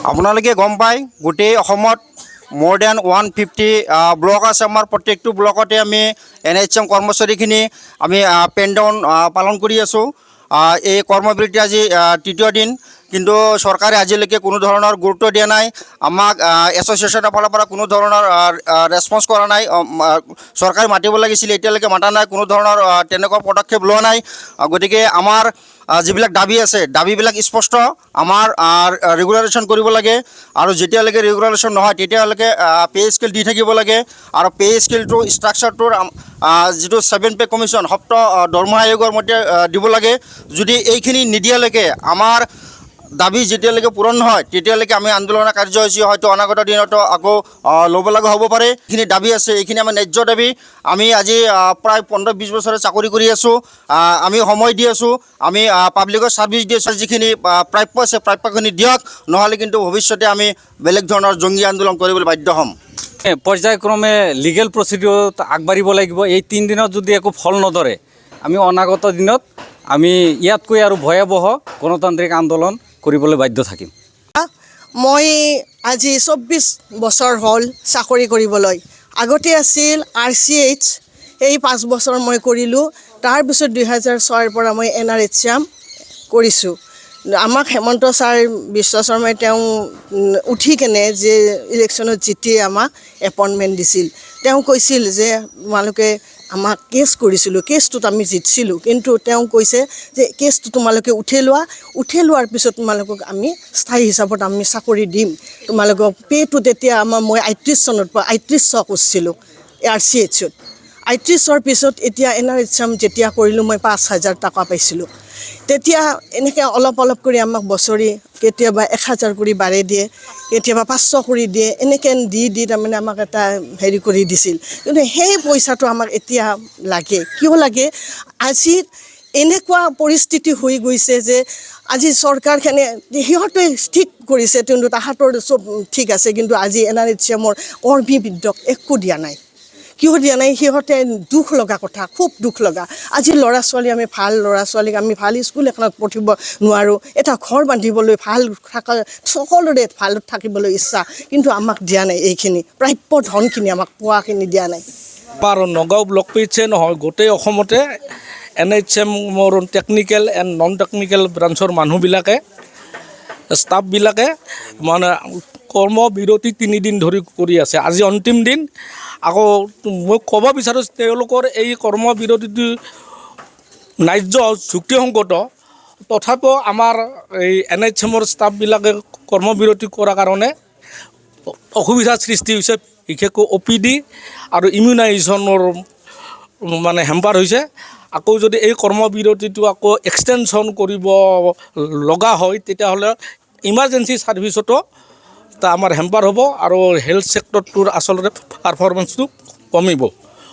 আপোনালোকে গম পায় গোটেই অসমত more than 150 ব্লক আছে আমাৰ প্ৰত্যেকটো ব্লকতে আমি NHM কৰ্মচাৰীখিনি আমি পেন ডাউন পালন কৰি আছোঁ এই কৰ্মবিৰতি আজি তৃতীয় দিন কিন্তু চৰকাৰে আজিলৈকে কোনো ধৰণৰ গুৰুত্ব দিয়া নাই আমাক এছ'চিয়েশ্যনৰ ফালৰ পৰা কোনো ধৰণৰ ৰেছপন্স কৰা নাই চৰকাৰে মাতিব লাগিছিল এতিয়ালৈকে মাতা নাই কোনো ধৰণৰ তেনেকুৱা পদক্ষেপ লোৱা নাই গতিকে আমাৰ যিবিলাক দাবী আছে দাবীবিলাক স্পষ্ট আমাৰ ৰেগুলাৰেশ্যন কৰিব লাগে আৰু যেতিয়ালৈকে ৰেগুলাৰেশ্যন নহয় তেতিয়ালৈকে পে স্কেল দি থাকিব লাগে আৰু পে স্কেলটো ষ্ট্ৰাকচাৰটোৰ যিটো 7 পে কমিশ্যন সপ্ত দৰমহা আয়োগৰ মতে দিব লাগে যদি এইখিনি নিদিয়ালৈকে আমাৰ দাবী যেতিয়ালৈকে পূৰণ নহয় তেতিয়ালৈকে আমি আন্দোলনৰ কাৰ্যসূচী হয়তো অনাগত দিনতো আকৌ ল'ব লগা হ'ব পাৰে এইখিনি দাবী আছে এইখিনি আমাৰ ন্যায্য দাবী আমি আজি প্ৰায় 15-20 বছৰে চাকৰি কৰি আছোঁ আমি সময় দি আছোঁ আমি পাব্লিকৰ ছাৰ্ভিচ দি আছোঁ যিখিনি প্ৰাপ্য আছে প্ৰাপ্যখিনি দিয়ক নহ'লে কিন্তু ভৱিষ্যতে আমি বেলেগ ধৰণৰ জংগী আন্দোলন কৰিবলৈ বাধ্য হ'ম পৰ্যায়ক্ৰমে লিগেল প্ৰচিডিউৰত আগবাঢ়িব লাগিব এই 3 দিনত যদি একো ফল নধৰে আমি অনাগত দিনত আমি ইয়াতকৈ আৰু ভয়াৱহ গণতান্ত্ৰিক আন্দোলন কৰিবলৈ বাধ্য থাকিম মই আজি 24 বছৰ হ'ল চাকৰি কৰিবলৈ আগতে আছিল RCH এই 5 বছৰ মই কৰিলোঁ তাৰপিছত 2006ৰ পৰা মই NRHM কৰিছোঁ আমাক হেমন্ত ছাৰ বিশ্ব শৰ্মাই তেওঁ উঠি কেনে যে ইলেকশ্যনত জিতি আমাক এপইণ্টমেণ্ট দিছিল তেওঁ কৈছিল যে তোমালোকে আমাক কেছ কৰিছিলোঁ কেছটোত আমি জিতিছিলোঁ কিন্তু তেওঁ কৈছে যে কেছটো তোমালোকে উঠাই লোৱাৰ পিছত তোমালোকক আমি স্থায়ী হিচাপত আমি চাকৰি দিম তোমালোকক পে'টো তেতিয়া মই 38 চনত 3800 কৰিছিলোঁ RCHত 38ৰ পিছত এতিয়া NRHM যেতিয়া কৰিলোঁ মই 5000 টকা পাইছিলোঁ তেতিয়া এনেকৈ অলপ কৰি আমাক বছৰি কেতিয়াবা 1000 কৰি বাঢ়াই দিয়ে কেতিয়াবা 500 কৰি দিয়ে এনেকৈ দি তাৰমানে আমাক এটা হেৰি কৰি দিছিল কিন্তু সেই পইচাটো আমাক এতিয়া লাগে কিয় লাগে আজি এনেকুৱা পৰিস্থিতি হৈ গৈছে যে আজি চৰকাৰখনে সিহঁতে ঠিক কৰিছে কিন্তু তাহাঁতৰ চব ঠিক আছে কিন্তু আজি NRHMৰ কৰ্মীবৃন্দক একো দিয়া নাই কিয় দিয়া নাই সিহঁতে দুখ লগা কথা খুব দুখ লগা আজি ল'ৰা ছোৱালী আমি ভাল ল'ৰা ছোৱালীক আমি ভাল স্কুল এখনত পঠিয়াব নোৱাৰোঁ এটা ঘৰ বান্ধিবলৈ ভাল থকা সকলোৰে ভাল থাকিবলৈ ইচ্ছা কিন্তু আমাক দিয়া নাই এইখিনি প্ৰাপ্য ধনখিনি আমাক পোৱাখিনি দিয়া নাই আমাৰ নগাঁও ব্লক পেইছে নহয় গোটেই অসমতে NHMৰ টেকনিকেল এণ্ড নন টেকনিকেল ব্ৰাঞ্চৰ মানুহবিলাকে ষ্টাফবিলাকে মানে কৰ্মবিৰতি 3 দিন ধৰি কৰি আছে আজি অন্তিম দিন আকৌ মই ক'ব বিচাৰোঁ তেওঁলোকৰ এই কৰ্মবিৰতিটো ন্যায্য যুক্তিসংগত তথাপিও আমাৰ এই NHMৰ ষ্টাফবিলাকে কৰ্মবিৰতি কৰাৰ কাৰণে অসুবিধাৰ সৃষ্টি হৈছে বিশেষকৈ OPD আৰু ইমিউনাইজেশ্যনৰ মানে হেম্পাৰ হৈছে আকৌ যদি এই কৰ্মবিৰতিটো আকৌ এক্সটেনশ্যন কৰিব লগা হয় তেতিয়াহ'লে ইমাৰ্জেঞ্চি ছাৰ্ভিচতো আমাৰ হেম্পাৰ হ'ব আৰু হেল্থ ছেক্টৰটোৰ আচলতে পাৰফৰ্মেঞ্চটো কমিব